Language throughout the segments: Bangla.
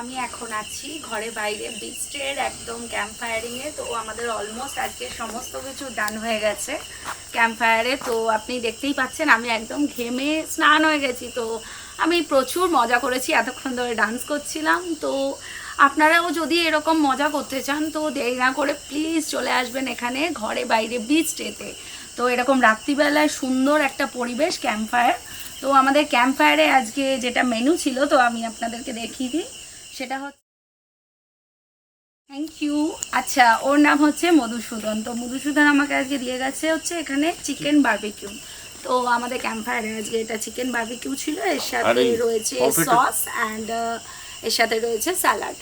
আমি এখন আছি ঘরে বাইরে বিচের একদম ক্যাম্প ফায়ারিংয়ে। তো আমাদের অলমোস্ট আজকে সমস্ত কিছু ডান হয়ে গেছে ক্যাম্প ফায়ারে। তো আপনি দেখতেই পাচ্ছেন আমি একদম ঘেমে স্নান হয়ে গেছি। তো আমি প্রচুর মজা করেছি, এতক্ষণ ধরে ডান্স করছিলাম। তো আপনারাও যদি এরকম মজা করতে চান তো দেরি না করে প্লিজ চলে আসবেন এখানে ঘরে বাইরে বিচ ডেতে। তো এরকম রাত্রিবেলায় সুন্দর একটা পরিবেশ ক্যাম্প ফায়ার। তো আমাদের ক্যাম্প ফায়ারে আজকে যেটা মেনু ছিল তো আমি আপনাদেরকে দেখিয়ে দিই। সেটা হচ্ছে থ্যাংক ইউ। আচ্ছা, ওর নাম হচ্ছে মধুসূদন। তো মধুসূদন আমাকে আজকে দিয়ে গেছে হচ্ছে এখানে চিকেন বারবিকিউ। তো আমাদের ক্যাম্প ফায়ারে আজকে এটা চিকেন বারবিকিউ ছিল, এর সাথে রয়েছে সস অ্যান্ড এর সাথে রয়েছে স্যালাড।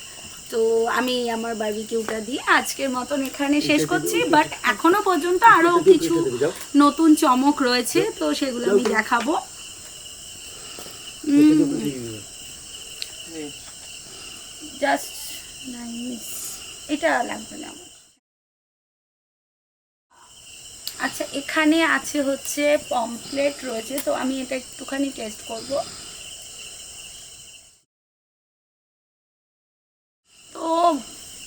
তো আমি আমার বারবিকিউটা দিয়ে আজকের মতন এখানে শেষ করছি। বাট এখনো পর্যন্ত আরও কিছু নতুন চমক রয়েছে, তো সেগুলো আমি দেখাবো। জাস্ট নাইস, এটা লাগবে না আমার। আচ্ছা, এখানে আছে হচ্ছে পমফ্লেট রয়েছে, তো আমি এটা একটুখানি টেস্ট করব। তো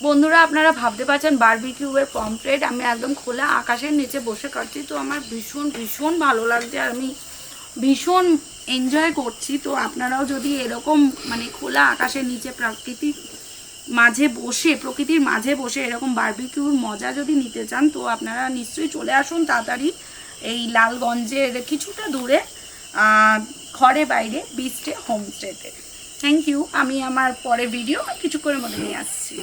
বন্ধুরা, আপনারা ভাবতে পারছেন বারবিকিউয়ের পমফ্লেট আমি একদম খোলা আকাশের নিচে বসে খাচ্ছি। তো আমার ভীষণ ভীষণ ভালো লাগছে আর আমি ভীষণ এনজয় করছি। তো আপনারাও যদি এরকম মানে খোলা আকাশের নিচে প্রকৃতির মাঝে বসে এরকম বারবিকিউর মজা যদি নিতে চান তো আপনারা নিশ্চয়ই চলে আসুন তাড়াতাড়ি এই লালগঞ্জের কিছুটা দূরে ঘরে বাইরে বিচে হোমস্টেতে। Thank you. আমি আমার পরে ভিডিও কিছুক্ষণের মধ্যে নিয়ে আসছি।